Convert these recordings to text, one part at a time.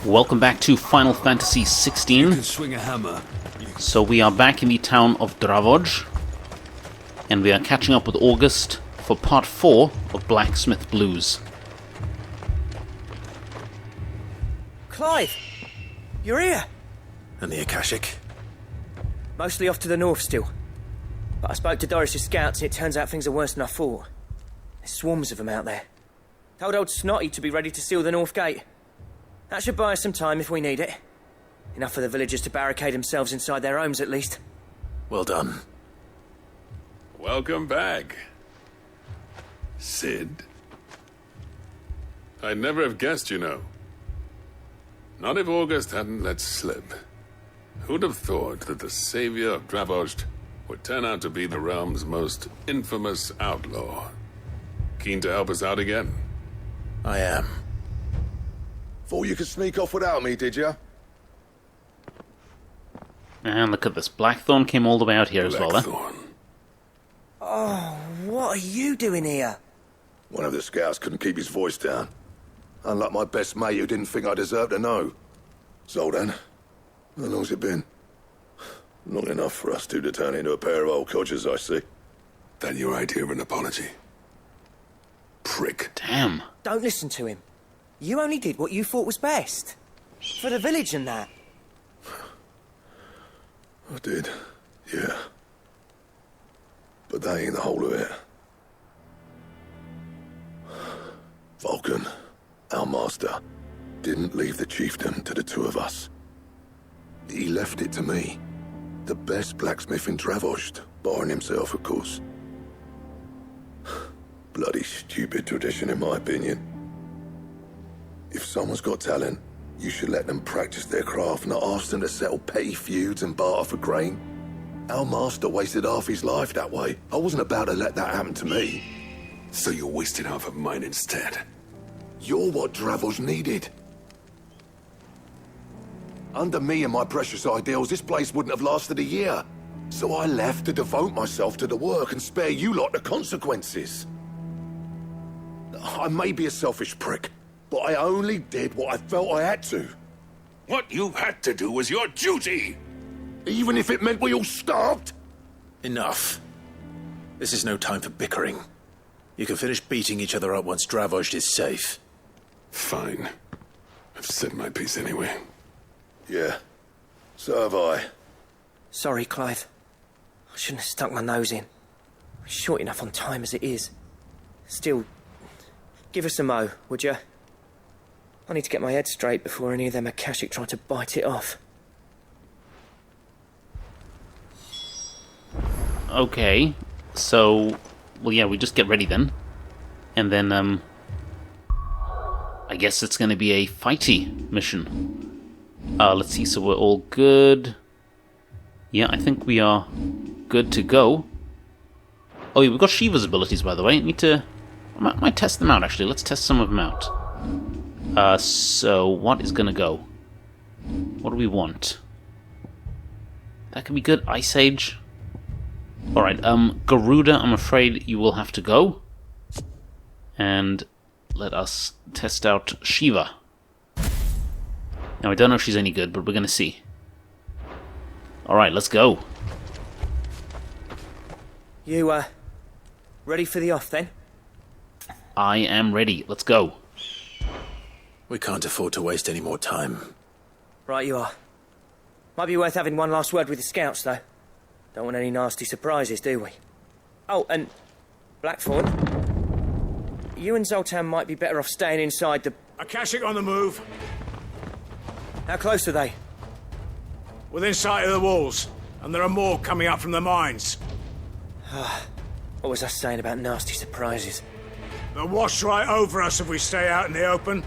Welcome back to Final Fantasy You XVI. can swing a hammer. So we are back in the town of Dravoj, and we are catching up with August for part 4 of Blacksmith Blues. Clive! You're here! And the Akashic? Mostly off to the north still. But I spoke to Doris's scouts and it turns out things are worse than I thought. There's swarms of them out there. Told old Snotty to be ready to seal the north gate. That should buy us some time if we need it. Enough for the villagers to barricade themselves inside their homes at least. Well done. Welcome back, Sid. I'd never have guessed, you know. Not if August hadn't let slip. Who'd have thought that the savior of Dravoj would turn out to be the realm's most infamous outlaw? Keen to help us out again? I am. Thought you could sneak off without me, did you? And look at this, Blackthorn came all the way out here as well, Blackthorn. Oh, what are you doing here? One of the scouts couldn't keep his voice down. Unlike my best mate who didn't think I deserved to know. Zoldan, how long's it been? Long enough for us two to turn into a pair of old codgers, I see. That your idea of an apology? Prick. Damn. Don't listen to him. You only did what you thought was best. For the village and that. I did, yeah. But that ain't the whole of it. Vulcan, our master, didn't leave the chiefdom to the two of us. He left it to me. The best blacksmith in Dravoj, barring himself, of course. Bloody stupid tradition, in my opinion. If someone's got talent, you should let them practice their craft, not ask them to settle petty feuds and barter for grain. Our master wasted half his life that way. I wasn't about to let that happen to me. So you wasted half of mine instead. You're what Dravoj needed. Under me and my precious ideals, this place wouldn't have lasted a year. So I left to devote myself to the work and spare you lot the consequences. I may be a selfish prick, but I only did what I felt I had to. What you had to do was your duty! Even if it meant we all starved? Enough. This is no time for bickering. You can finish beating each other up once Dravoj is safe. Fine. I've said my piece anyway. Yeah, so have I. Sorry, Clive. I shouldn't have stuck my nose in. We're short enough on time as it is. Still, give us a mo, would you? I need to get my head straight before any of them Akashic try to bite it off. Okay, so, well yeah, we just get ready then. And then, I guess it's gonna be a fighty mission. Let's see, so we're all good. Yeah, I think we are good to go. Oh yeah, we've got Shiva's abilities, by the way. I might test them out, actually. Let's test some of them out. So, what is gonna go? What do we want? That could be good. Ice Age. Alright, Garuda, I'm afraid you will have to go. And let us test out Shiva. Now, I don't know if she's any good, but we're gonna see. Alright, let's go. You, ready for the off, then? I am ready. Let's go. We can't afford to waste any more time. Right you are. Might be worth having one last word with the scouts, though. Don't want any nasty surprises, do we? Oh, and Blackthorn, you and Zoltan might be better off staying inside the... Akashic on the move. How close are they? Within sight of the walls. And there are more coming up from the mines. What was I saying about nasty surprises? They'll wash right over us if we stay out in the open.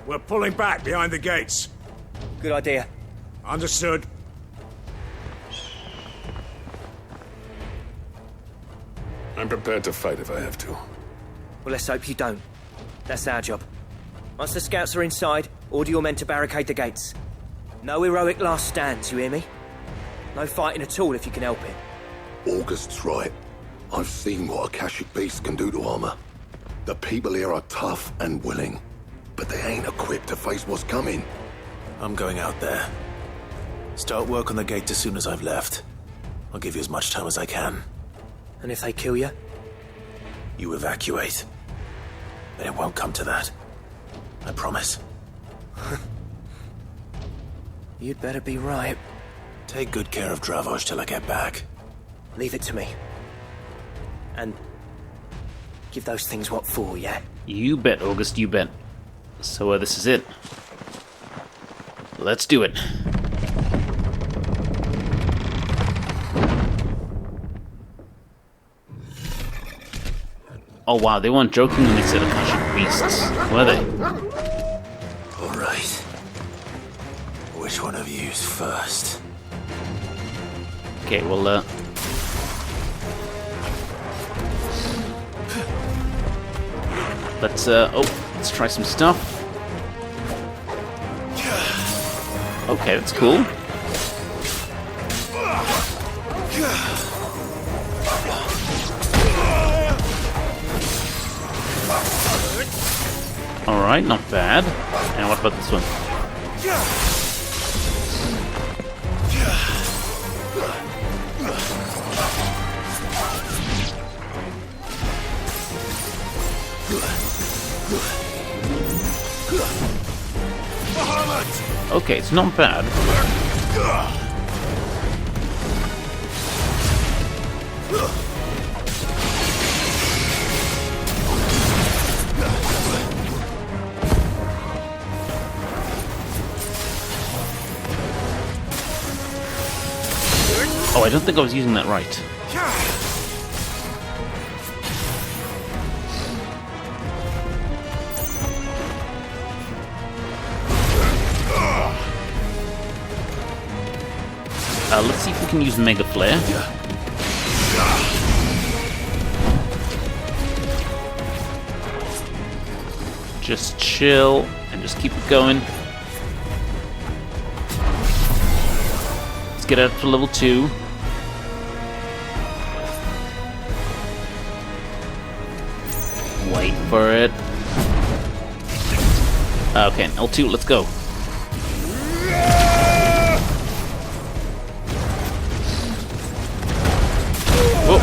We're pulling back behind the gates. Good idea. Understood. I'm prepared to fight if I have to. Well, let's hope you don't. That's our job. Once the scouts are inside, order your men to barricade the gates. No heroic last stands, you hear me? No fighting at all if you can help it. August's right. I've seen what Akashic beasts can do to armor. The people here are tough and willing, but they ain't equipped to face what's coming. I'm going out there. Start work on the gate as soon as I've left. I'll give you as much time as I can. And if they kill you? You evacuate. But it won't come to that. I promise. You'd better be right. Take good care of Dravoj till I get back. Leave it to me. And give those things what for, yeah? You bet, August, you bet. So this is it. Let's do it. Oh wow, they weren't joking when they said a bunch of beasts, were they? Alright. Which one of you's first? Okay, well, let's try some stuff. Okay, that's cool. Alright, not bad. And what about this one? Okay, it's not bad. Oh, I don't think I was using that right. Let's see if we can use Mega Flare. Just chill and just keep it going. Let's get out to level 2. Wait for it. Okay, L2, let's go. Whoa.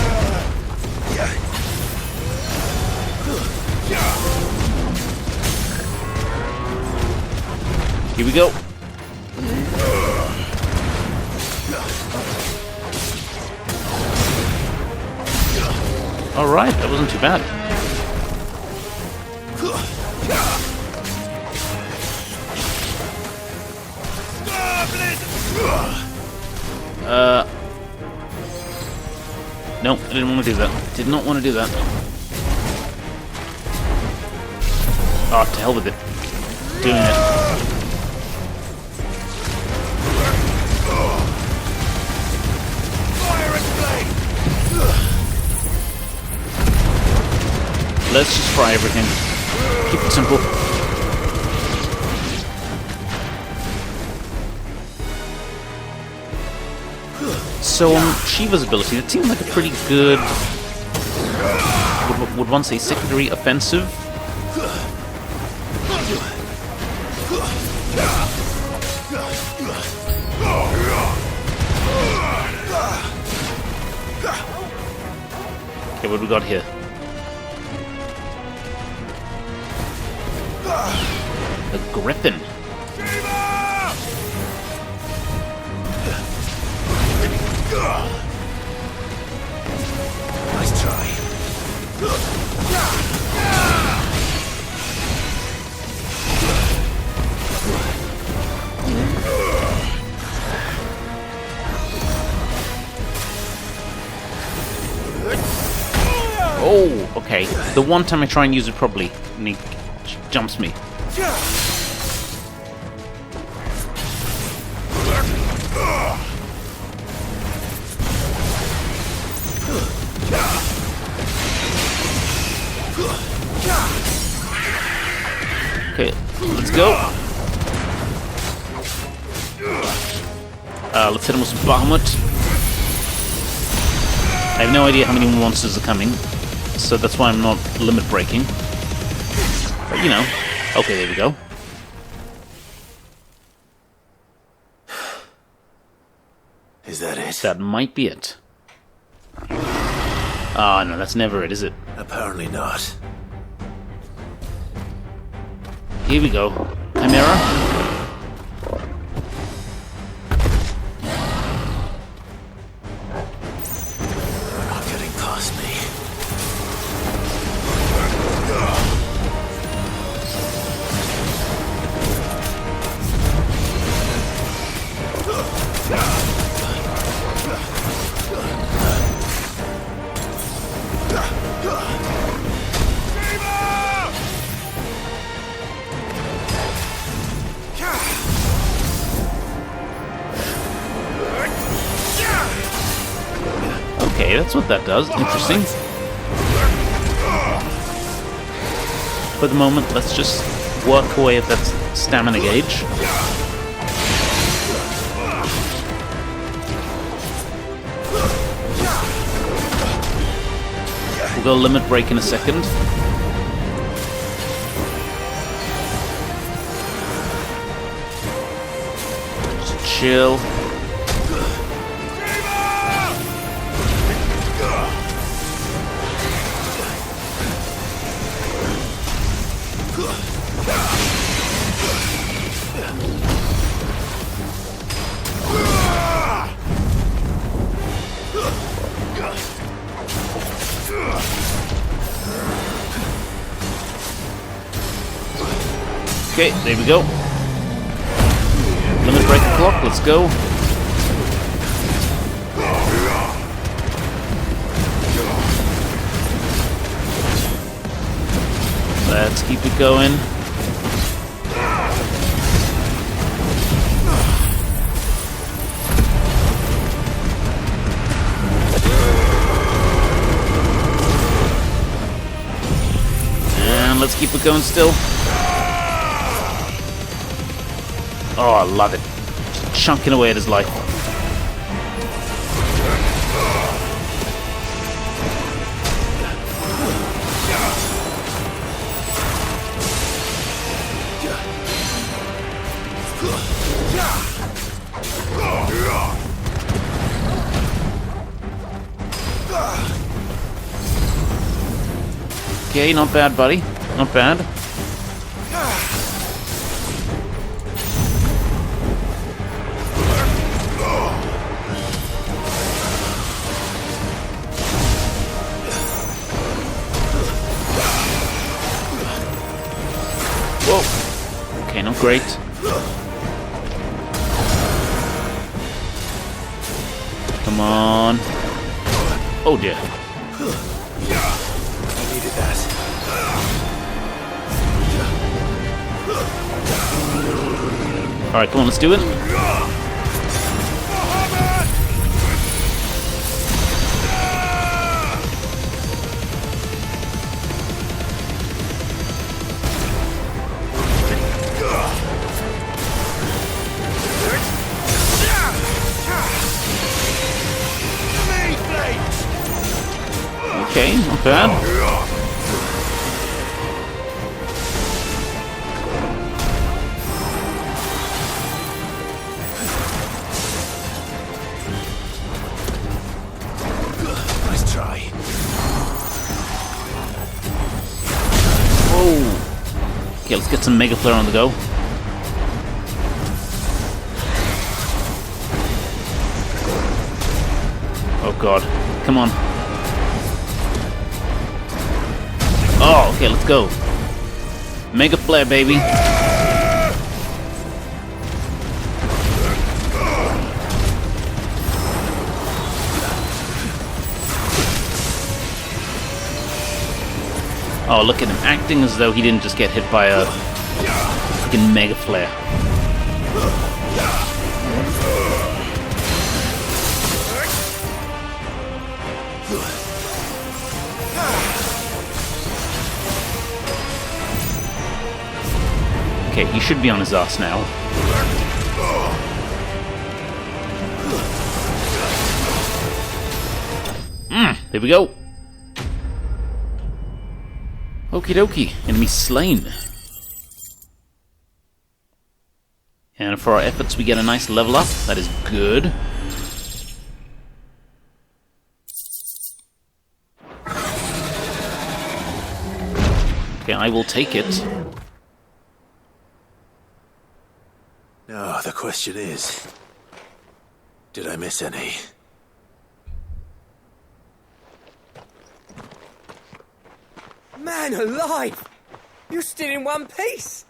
Here we go. Alright, that wasn't too bad. No, I didn't want to do that. Did not want to do that. Oh, to hell with it. Doing it. Let's just fry everything. Keep it simple. So, Shiva's ability, that seemed like a pretty good... Would one say secondary offensive? Okay, what do we got here? A griffin. Nice try. Oh, okay. The one time I try and use it properly, and he jumps me. Okay, let's go. Let's hit him with some Bahamut. I have no idea how many monsters are coming, so that's why I'm not limit breaking. But you know, okay, there we go. Is that it? That might be it. Ah, no, that's never it, is it? Apparently not. Here we go. Chimera. You're not getting past me. Okay, that's what that does. Interesting. For the moment, let's just work away at that stamina gauge. We'll go limit break in a second. Just chill. Okay, there we go. Limit break the clock, let's go. Let's keep it going. And let's keep it going still. Oh, I love it. Just chunking away at his life. Okay, not bad, buddy. Not bad. Whoa. Okay, not great. Come on. Oh dear. I needed that. Alright, come on, let's do it. Okay, not bad. Nice try. Whoa. Okay, let's get some Mega Flare on the go. Oh god. Come on. Oh, okay, let's go. Mega Flare, baby. Oh, look at him acting as though he didn't just get hit by a fucking Mega Flare. Okay, he should be on his ass now. There we go. Okie dokie, enemy slain. And for our efforts we get a nice level up, that is good. Okay, I will take it. Now, the question is, did I miss any? Man alive! You're still in one piece!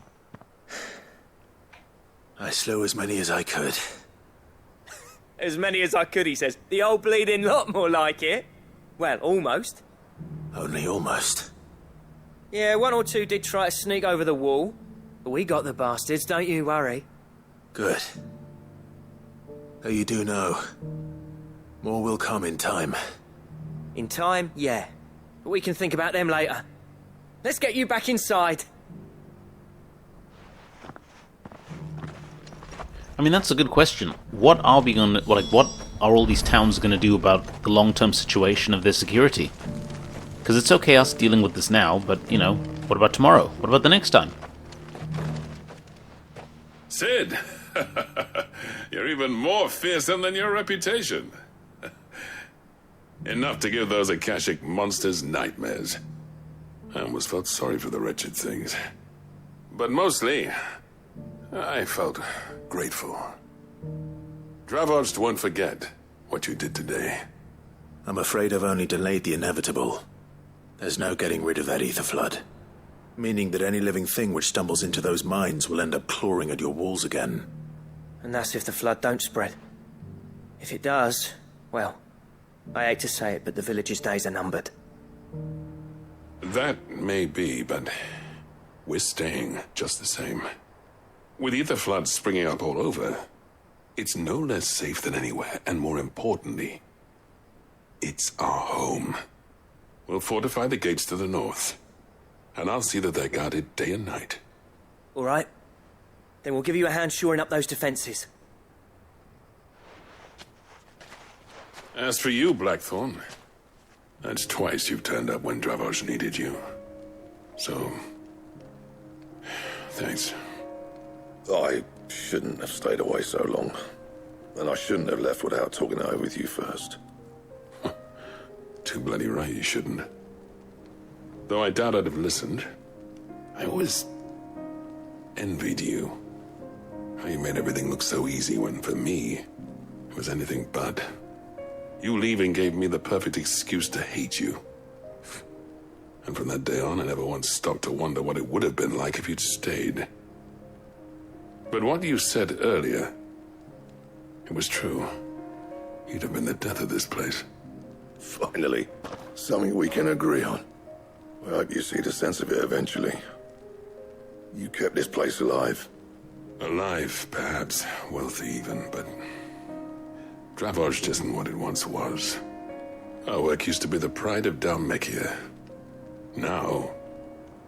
I slew as many as I could. As many as I could, he says. The old bleeding lot, more like it. Well, almost. Only almost. Yeah, one or two did try to sneak over the wall. But we got the bastards, don't you worry. Good. Though you do know, more will come in time. In time, yeah. But we can think about them later. Let's get you back inside. I mean, that's a good question. What are we going to... Like, what are all these towns going to do about the long-term situation of their security? Because it's okay us dealing with this now, but, you know, what about tomorrow? What about the next time? Sid! You're even more fearsome than your reputation. Enough to give those Akashic monsters nightmares. I almost felt sorry for the wretched things. But mostly, I felt grateful. Dravoged won't forget what you did today. I'm afraid I've only delayed the inevitable. There's no getting rid of that ether flood. Meaning that any living thing which stumbles into those mines will end up clawing at your walls again. And that's if the flood don't spread. If it does, well, I hate to say it, but the village's days are numbered. That may be, but we're staying just the same. With ether floods springing up all over, it's no less safe than anywhere, and more importantly, it's our home. We'll fortify the gates to the north, and I'll see that they're guarded day and night. All right. Then we'll give you a hand shoring up those defenses. As for you, Blackthorn, that's twice you've turned up when Dravos needed you. So, thanks. I shouldn't have stayed away so long. And I shouldn't have left without talking it over with you first. Too bloody right you shouldn't. Though I doubt I'd have listened. I always envied you. How you made everything look so easy when, for me, it was anything but. You leaving gave me the perfect excuse to hate you. And from that day on, I never once stopped to wonder what it would have been like if you'd stayed. But what you said earlier, it was true. You'd have been the death of this place. Finally, something we can agree on. I hope you see the sense of it eventually. You kept this place alive. Alive, perhaps. Wealthy even, but... Dravoged isn't what it once was. Our work used to be the pride of Dalmekia. Now,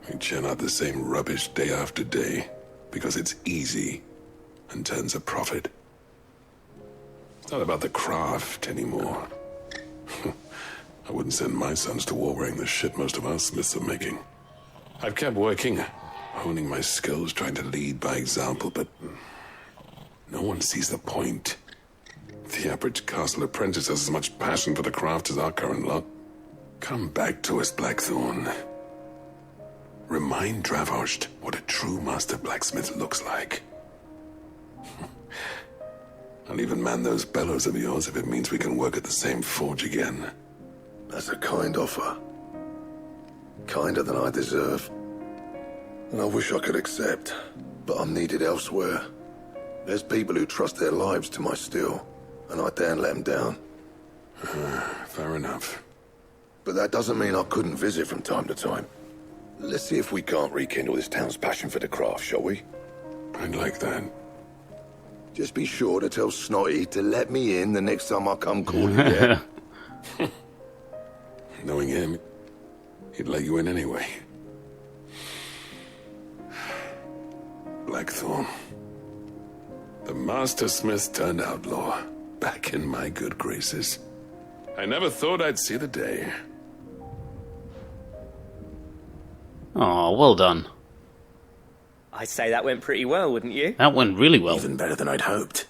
we churn out the same rubbish day after day, because it's easy and turns a profit. It's not about the craft anymore. I wouldn't send my sons to war wearing the shit most of our smiths are making. I've kept working, honing my skills, trying to lead by example, but no one sees the point. The average castle apprentice has as much passion for the craft as our current lot. Come back to us, Blackthorn. Remind Dravoged what a true master blacksmith looks like. I'll even man those bellows of yours if it means we can work at the same forge again. That's a kind offer. Kinder than I deserve. And I wish I could accept, but I'm needed elsewhere. There's people who trust their lives to my steel, and I daren't let them down. Fair enough. But that doesn't mean I couldn't visit from time to time. Let's see if we can't rekindle this town's passion for the craft, shall we? I'd like that. Just be sure to tell Snotty to let me in the next time I come calling again. Knowing him, he'd let you in anyway. Blackthorn. The Master Smith turned outlaw, back in my good graces. I never thought I'd see the day. Oh, well done. I'd say that went pretty well, wouldn't you? That went really well. Even better than I'd hoped.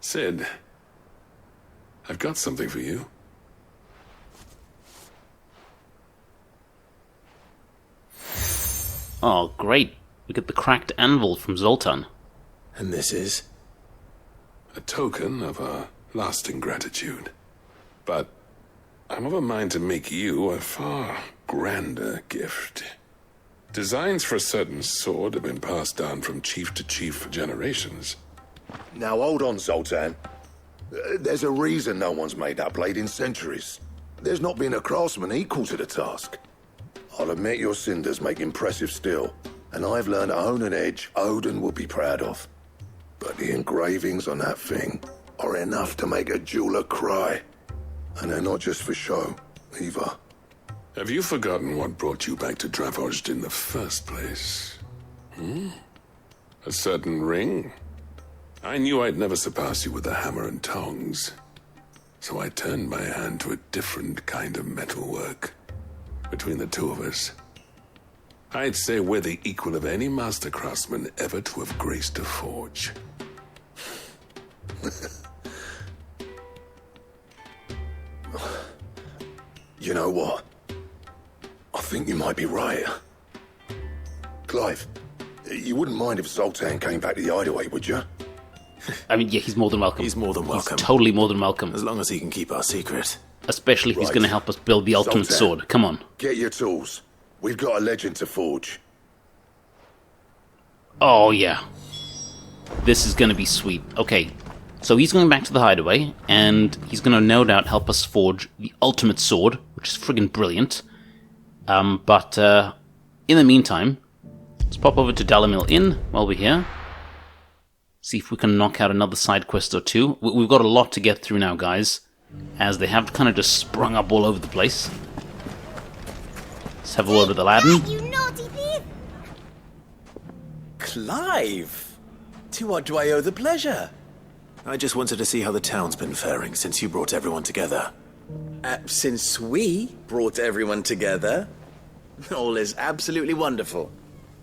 Sid, I've got something for you. Oh, great. We get the cracked anvil from Zoltan. And this is? A token of our lasting gratitude. But I'm of a mind to make you a far grander gift. Designs for a certain sword have been passed down from chief to chief for generations. Now hold on, Zoltan. There's a reason no one's made that blade in centuries. There's not been a craftsman equal to the task. I'll admit your cinders make impressive steel, and I've learned to own an edge Odin will be proud of. But the engravings on that thing are enough to make a jeweler cry. And they're not just for show, either. Have you forgotten what brought you back to Dravozd in the first place? A certain ring? I knew I'd never surpass you with a hammer and tongs. So I turned my hand to a different kind of metalwork. Between the two of us, I'd say we're the equal of any master craftsman ever to have graced a forge. You know what? I think you might be right. Clive, you wouldn't mind if Zoltan came back to the hideaway, would you? I mean, yeah, he's more than welcome. He's more than welcome. He's totally more than welcome. As long as he can keep our secret. Especially if he's Right. going to help us build the ultimate Zoltan. sword. Come on. Get your tools. We've got a legend to forge. Oh, yeah. This is going to be sweet. Okay, so he's going back to the hideaway, and he's going to no doubt help us forge the ultimate sword, which is friggin' brilliant. But in the meantime, let's pop over to Dalamil Inn while we're here. See if we can knock out another side quest or two. We've got a lot to get through now, guys, as they have kind of just sprung up all over the place. Let's have a word with Aladdin. You naughty thief! Clive! To what do I owe the pleasure? I just wanted to see how the town's been faring since you brought everyone together. Since we brought everyone together, all is absolutely wonderful.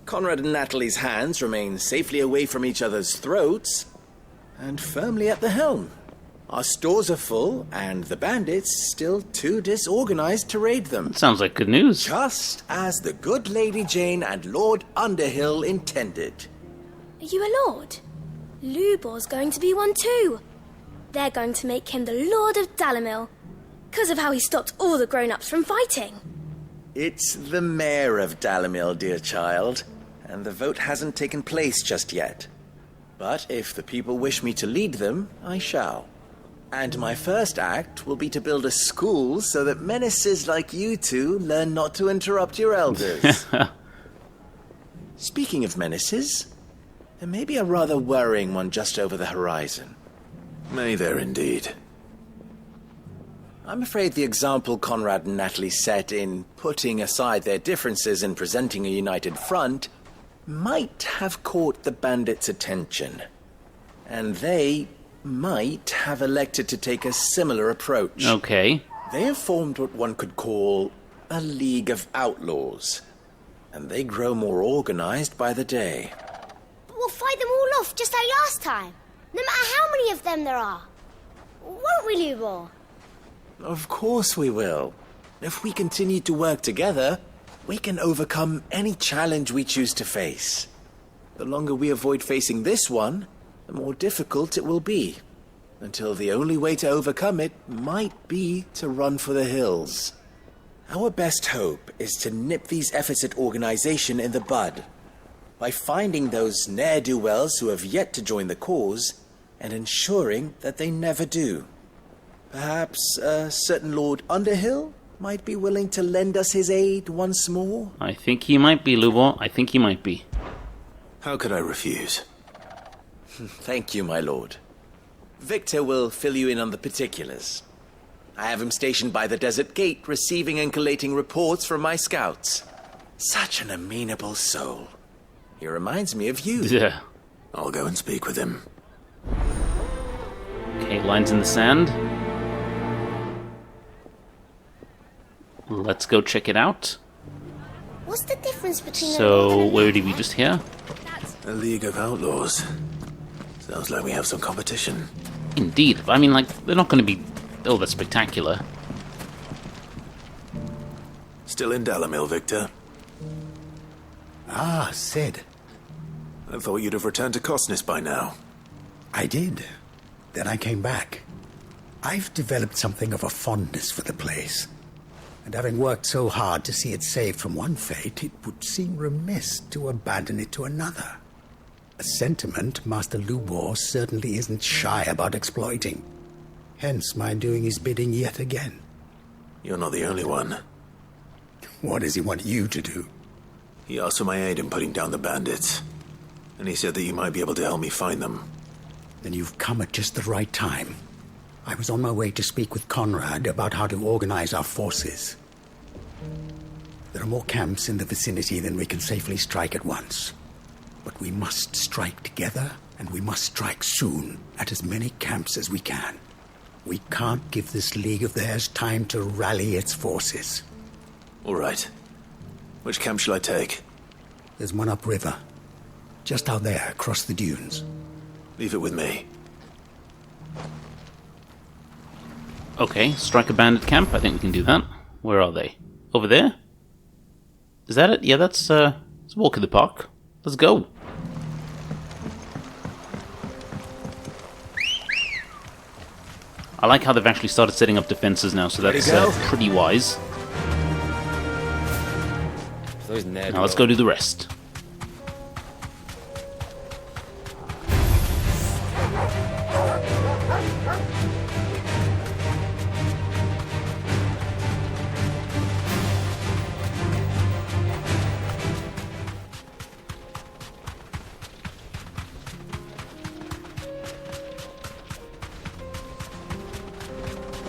Conrad and Natalie's hands remain safely away from each other's throats and firmly at the helm. Our stores are full, and the bandits still too disorganized to raid them. Sounds like good news. Just as the good Lady Jane and Lord Underhill intended. Are you a lord? Lubor's going to be one too. They're going to make him the Lord of Dalamil, because of how he stopped all the grown-ups from fighting. It's the mayor of Dalamil, dear child, and the vote hasn't taken place just yet. But if the people wish me to lead them, I shall. And my first act will be to build a school so that menaces like you two learn not to interrupt your elders. Speaking of menaces, there may be a rather worrying one just over the horizon. May there indeed. I'm afraid the example Conrad and Natalie set in putting aside their differences and presenting a united front might have caught the bandits' attention. And they might have elected to take a similar approach. Okay. They have formed what one could call a League of Outlaws. And they grow more organized by the day. But we'll fight them all off just like last time, no matter how many of them there are. Won't we, Lubor? Of course we will. If we continue to work together, we can overcome any challenge we choose to face. The longer we avoid facing this one, the more difficult it will be. Until the only way to overcome it might be to run for the hills. Our best hope is to nip these efforts at organization in the bud, by finding those ne'er-do-wells who have yet to join the cause, and ensuring that they never do. Perhaps a certain Lord Underhill might be willing to lend us his aid once more? I think he might be, Lubor. I think he might be. How could I refuse? Thank you, my lord. Victor will fill you in on the particulars. I have him stationed by the desert gate, receiving and collating reports from my scouts. Such an amenable soul. He reminds me of you. Yeah. I'll go and speak with him. Okay, lines in the sand. Let's go check it out. What's the difference between So, where did we just hear? A League of Outlaws. Sounds like we have some competition. Indeed. I mean, like, they're not going to be all that spectacular. Still in Dalamil, Victor? Ah, Sid. I thought you'd have returned to Cosnis by now. I did. Then I came back. I've developed something of a fondness for the place. And having worked so hard to see it saved from one fate, it would seem remiss to abandon it to another. A sentiment Master Lubor certainly isn't shy about exploiting. Hence my doing his bidding yet again. You're not the only one. What does he want you to do? He asked for my aid in putting down the bandits. And he said that you might be able to help me find them. Then you've come at just the right time. I was on my way to speak with Conrad about how to organize our forces. There are more camps in the vicinity than we can safely strike at once. But we must strike together, and we must strike soon at as many camps as we can. We can't give this league of theirs time to rally its forces. All right. Which camp shall I take? There's one upriver. Just out there, across the dunes. Leave it with me. Okay, strike a bandit camp. I think we can do that. Where are they? Over there? Is that it? Yeah, that's a walk in the park. Let's go. I like how they've actually started setting up defenses now, so that's pretty wise. Now let's go do the rest.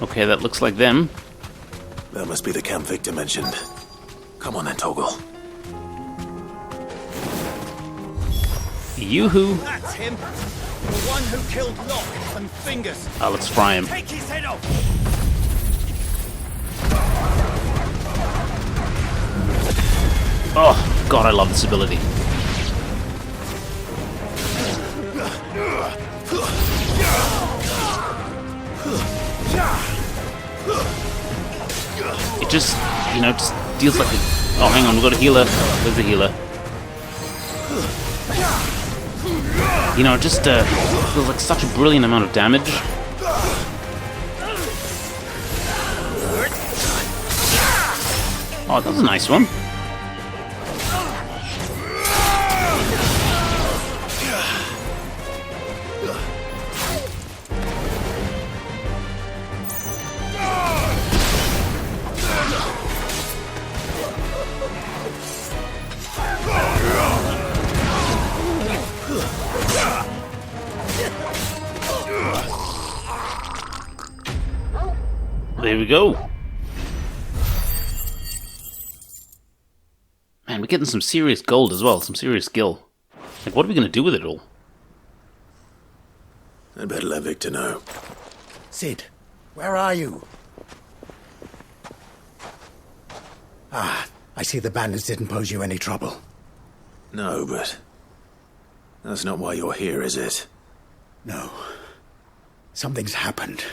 Okay, that looks like them. That must be the camp Victor mentioned. Come on then, Toggle. Yoo-hoo! That's him! The one who killed Locke and Fingers! Let's fry him. Take his head off! Oh, God, I love this ability. It just, just deals like a... Oh, hang on, we've got a healer. Where's the healer? It just feels like such a brilliant amount of damage. Oh, that was a nice one. There we go. Man, we're getting some serious gold as well, some serious skill. Like, what are we going to do with it all? I'd better let Victor know. Sid, where are you? Ah, I see the bandits didn't pose you any trouble. No, but... that's not why you're here, is it? No. Something's happened.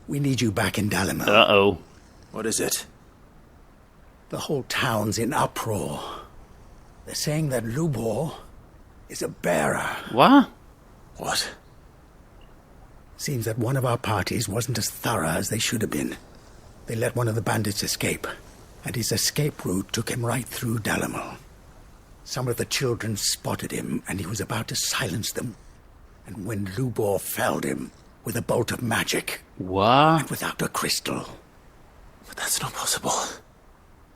We need you back in Dalimil. Uh-oh. What is it? The whole town's in uproar. They're saying that Lubor is a bearer. What? What? Seems that one of our parties wasn't as thorough as they should have been. They let one of the bandits escape, and his escape route took him right through Dalimil. Some of the children spotted him, and he was about to silence them. And when Lubor felled him with a bolt of magic... What? And without a crystal. But that's not possible.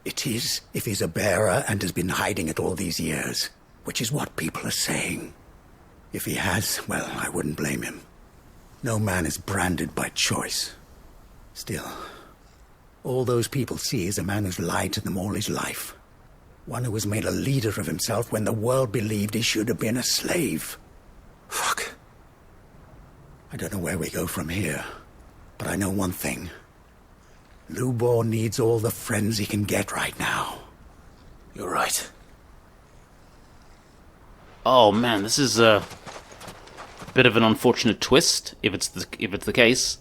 It is, if he's a bearer and has been hiding it all these years, which is what people are saying. If he has, well, I wouldn't blame him. No man is branded by choice. Still, all those people see is a man who's lied to them all his life. One who was made a leader of himself when the world believed he should have been a slave. Fuck. I don't know where we go from here, but I know one thing. Lubor needs all the friends he can get right now. You're right. Oh man, this is a bit of an unfortunate twist, if it's the case.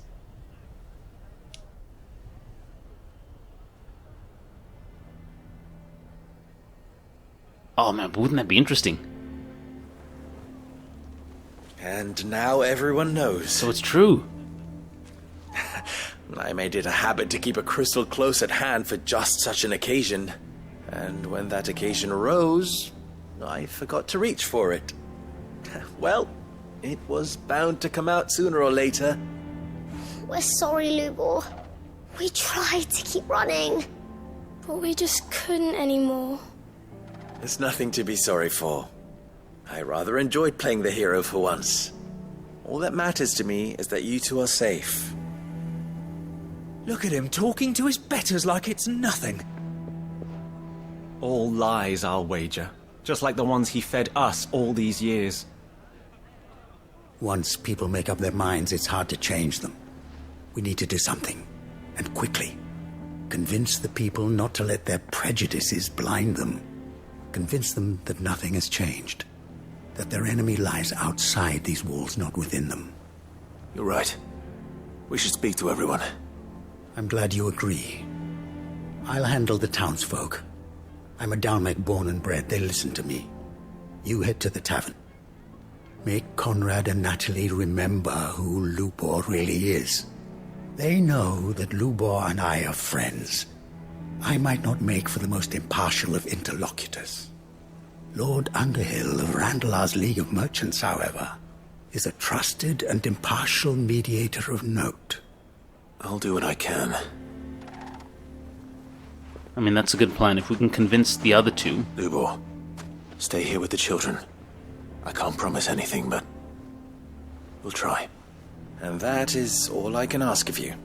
Oh man, but wouldn't that be interesting? And now everyone knows. So it's true. I made it a habit to keep a crystal close at hand for just such an occasion. And when that occasion arose, I forgot to reach for it. Well, it was bound to come out sooner or later. We're sorry, Lubor. We tried to keep running. But we just couldn't anymore. There's nothing to be sorry for. I rather enjoyed playing the hero for once. All that matters to me is that you two are safe. Look at him talking to his betters like it's nothing. All lies, I'll wager. Just like the ones he fed us all these years. Once people make up their minds, it's hard to change them. We need to do something, and quickly. Convince the people not to let their prejudices blind them. Convince them that nothing has changed. That their enemy lies outside these walls, not within them. You're right. We should speak to everyone. I'm glad you agree. I'll handle the townsfolk. I'm a Dalmec born and bred. They listen to me. You head to the tavern. Make Conrad and Natalie remember who Lubor really is. They know that Lubor and I are friends. I might not make for the most impartial of interlocutors. Lord Underhill of Randalar's League of Merchants, however, is a trusted and impartial mediator of note. I'll do what I can. I mean, that's a good plan. If we can convince the other two... Lubor, stay here with the children. I can't promise anything, but we'll try. And that is all I can ask of you.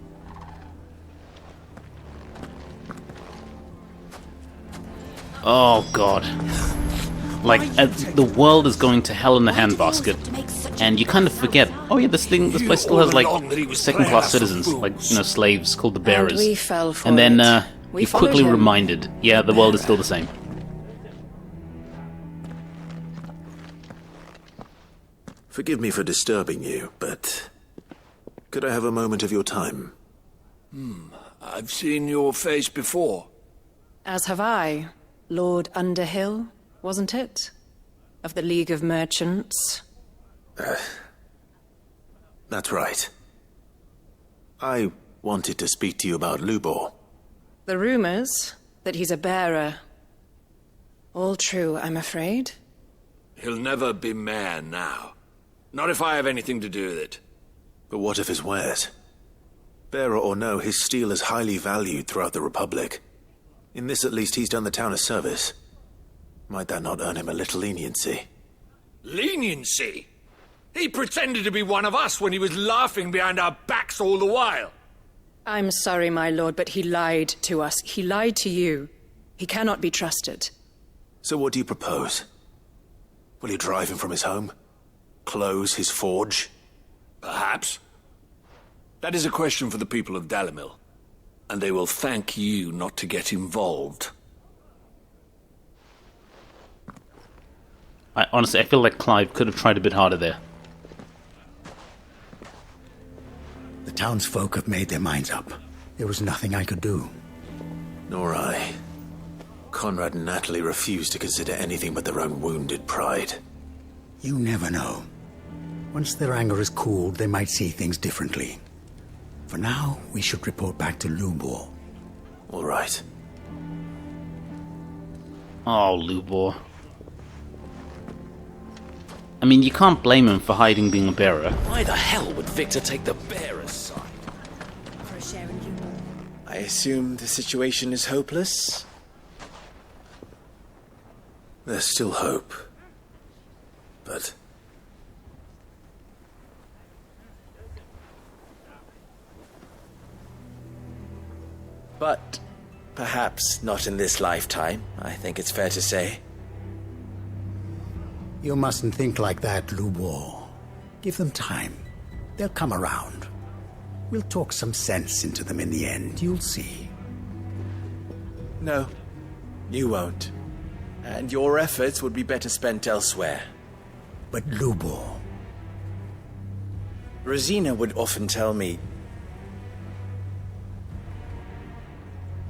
Oh, God. Like, the world is going to hell in a handbasket, and you kind of forget, oh yeah, this place still has, like, second-class citizens, like, you know, slaves called the Bearers. And we fell for and then, it. you're quickly reminded, yeah, the world is still the same. Forgive me for disturbing you, but could I have a moment of your time? I've seen your face before. As have I. Lord Underhill, wasn't it? Of the League of Merchants. That's right. I wanted to speak to you about Lubor. The rumors that he's a bearer. All true, I'm afraid. He'll never be mayor now. Not if I have anything to do with it. But what of his wares? Bearer or no, his steel is highly valued throughout the Republic. In this, at least, he's done the town a service. Might that not earn him a little leniency? Leniency? He pretended to be one of us when he was laughing behind our backs all the while. I'm sorry, my lord, but he lied to us. He lied to you. He cannot be trusted. So what do you propose? Will you drive him from his home? Close his forge? Perhaps. That is a question for the people of Dalimil. And they will thank you not to get involved. Honestly, I feel like Clive could have tried a bit harder there. The townsfolk have made their minds up. There was nothing I could do. Nor I. Conrad and Natalie refused to consider anything but their own wounded pride. You never know. Once their anger is cooled, they might see things differently. For now, we should report back to Lubor. All right. Oh, Lubor. I mean, you can't blame him for hiding being a bearer. Why the hell would Victor take the bearer's side? For a share in Lubor. I assume the situation is hopeless? There's still hope. But... But perhaps not in this lifetime, I think it's fair to say. You mustn't think like that, Lubor. Give them time. They'll come around. We'll talk some sense into them in the end, you'll see. No, you won't. And your efforts would be better spent elsewhere. But Lubor... Rosina would often tell me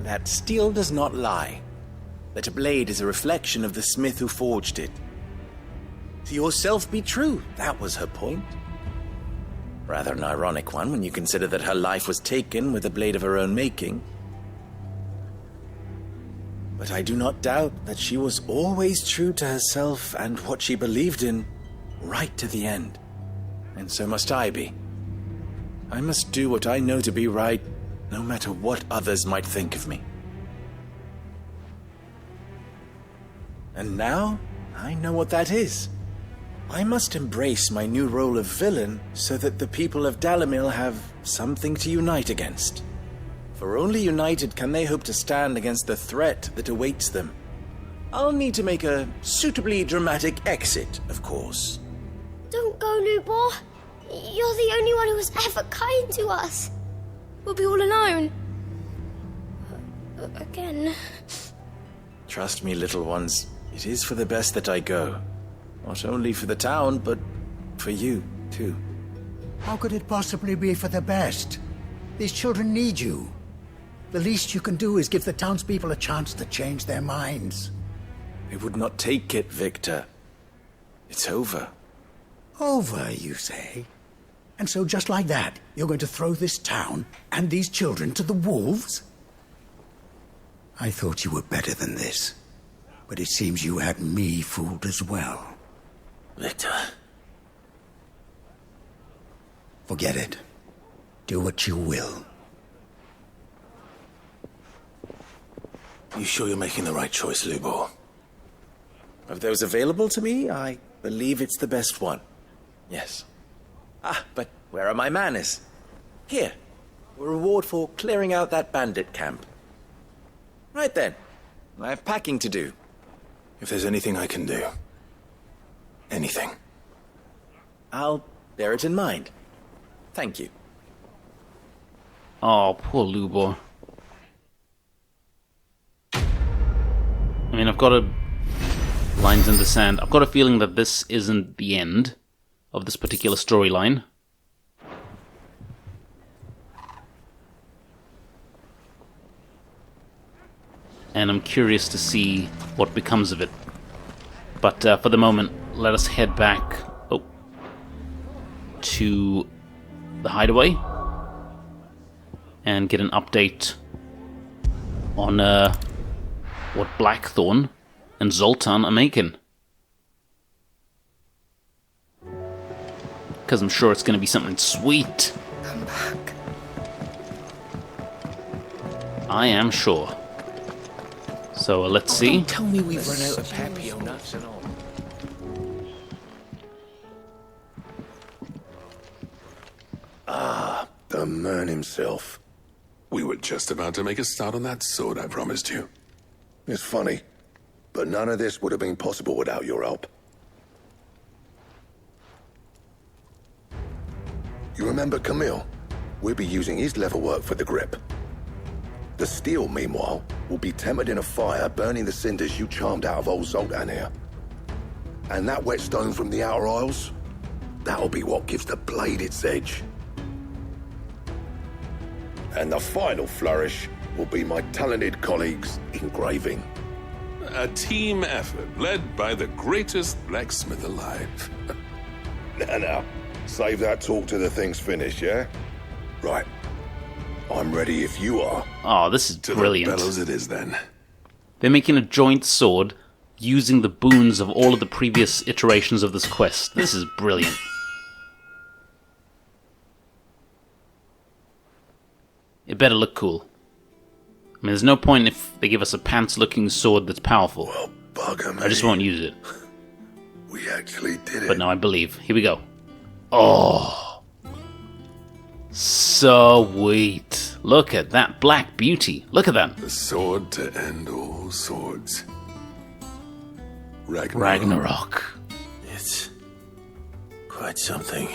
that steel does not lie. that a blade is a reflection of the smith who forged it. To yourself be true, that was her point. Rather an ironic one when you consider that her life was taken with a blade of her own making. But I do not doubt that she was always true to herself and what she believed in, right to the end. And so must I be. I must do what I know to be right, no matter what others might think of me. And now, I know what that is. I must embrace my new role of villain so that the people of Dalimil have something to unite against. For only united can they hope to stand against the threat that awaits them. I'll need to make a suitably dramatic exit, of course. Don't go, Lubor. You're the only one who was ever kind to us. We'll be all alone. Again. Trust me, little ones. It is for the best that I go. Not only for the town, but for you, too. How could it possibly be for the best? These children need you. The least you can do is give the townspeople a chance to change their minds. They would not take it, Victor. It's over. Over, you say? And so just like that, you're going to throw this town and these children to the wolves? I thought you were better than this. But it seems you had me fooled as well. Victor. Forget it. Do what you will. You sure you're making the right choice, Lubor? Of those available to me, I believe it's the best one. Yes. But where are my manners? Here. A reward for clearing out that bandit camp. Right then. I have packing to do. If there's anything I can do. Anything. I'll bear it in mind. Thank you. Oh, poor Lubor. I mean, I've got lines in the sand. I've got a feeling that this isn't the end of this particular storyline. And I'm curious to see what becomes of it. But for the moment, let us head back to the hideaway and get an update on what Blackthorn and Zoltan are making. Because I'm sure it's going to be something sweet. Come back. I am sure. So let's see. Don't tell me we've run out of Papio nuts and all. The man himself. We were just about to make a start on that sword I promised you. It's funny, but none of this would have been possible without your help. You remember Camille? We'll be using his leatherwork for the grip. The steel, meanwhile, will be tempered in a fire, burning the cinders you charmed out of old Zoltan here. And that whetstone from the Outer Isles, that'll be what gives the blade its edge. And the final flourish will be my talented colleagues' engraving. A team effort led by the greatest blacksmith alive. Now, save that talk till the thing's finished, yeah? Right. I'm ready if you are. Oh, this is brilliant. To the bellows it is, then. They're making a joint sword using the boons of all of the previous iterations of this quest. This is brilliant. It better look cool. I mean, there's no point if they give us a pants-looking sword that's powerful. Well, bugger me. I just won't use it. We actually did it. But no, I believe. Here we go. Oh. Sweet. Look at that black beauty. Look at that. The sword to end all swords. Ragnarok. It's quite something.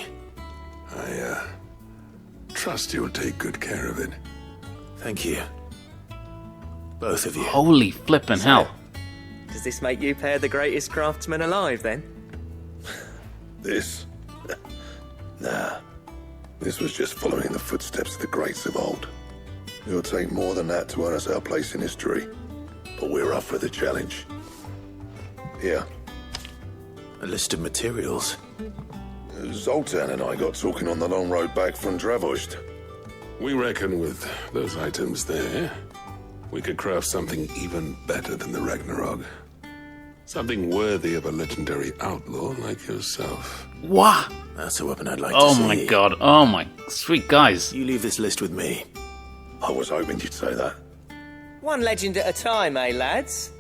I trust you'll take good care of it. Thank you. Both of you. Holy flippin' hell. Does this make you pair the greatest craftsman alive, then? This? Nah. This was just following the footsteps of the greats of old. It'll take more than that to earn us our place in history. but we're up for the challenge. Here. A list of materials. Zoltan and I got talking on the long road back from Dravost. We reckon with those items there, we could craft something even better than the Ragnarok. Something worthy of a legendary outlaw like yourself. What? That's a weapon I'd like to see. Oh my god. Oh my sweet guys. You leave this list with me. I was hoping you'd say that. One legend at a time, eh, lads?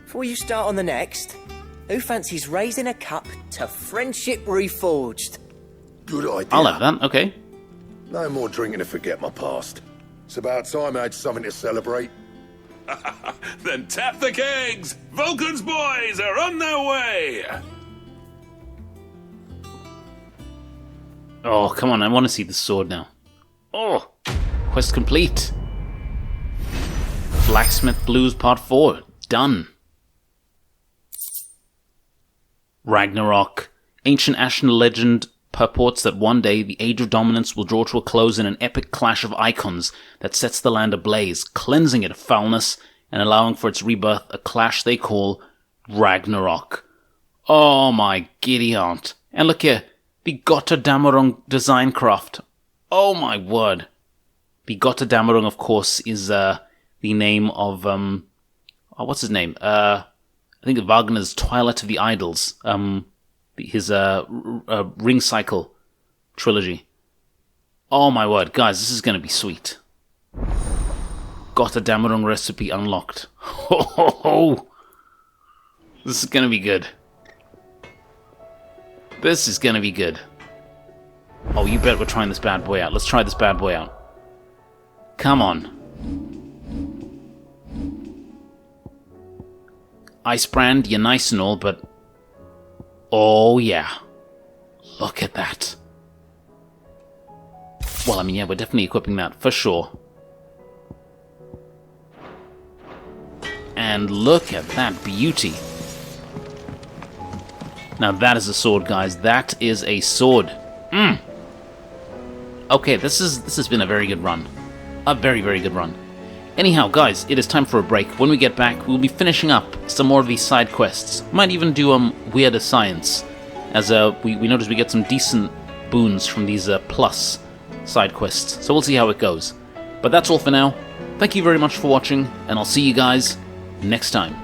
Before you start on the next, who fancies raising a cup to friendship reforged? Good idea. I'll have that, okay. No more drinking to forget my past. It's about time I had something to celebrate. Then tap the kegs! Vulcan's boys are on their way! Oh, come on, I want to see the sword now. Oh, quest complete. Blacksmith Blues Part 4, done. Ragnarok. Ancient Ashen legend purports that one day the Age of Dominance will draw to a close in an epic clash of icons that sets the land ablaze, cleansing it of foulness and allowing for its rebirth, a clash they call Ragnarok. Oh my giddy aunt. And look here, the Gotterdammerung design craft. Oh my word. The Gotterdammerung, of course, is the name of, what's his name? I think Wagner's Twilight of the Idols. His Ring Cycle trilogy. Oh my word, guys, this is going to be sweet. Gotterdammerung recipe unlocked. Ho ho ho! This is going to be good. This is going to be good. Oh, you bet we're trying this bad boy out. Let's try this bad boy out. Come on. Icebrand, you're nice and all, but... oh, yeah. Look at that. Well, I mean, yeah, we're definitely equipping that, for sure. And look at that beauty. Now that is a sword, guys. That is a sword. Okay, this has been a very good run. A very, very good run. Anyhow, guys, it is time for a break. When we get back, we'll be finishing up some more of these side quests. Might even do Weirder Science, as we notice we get some decent boons from these plus side quests. So we'll see how it goes. But that's all for now. Thank you very much for watching, and I'll see you guys next time.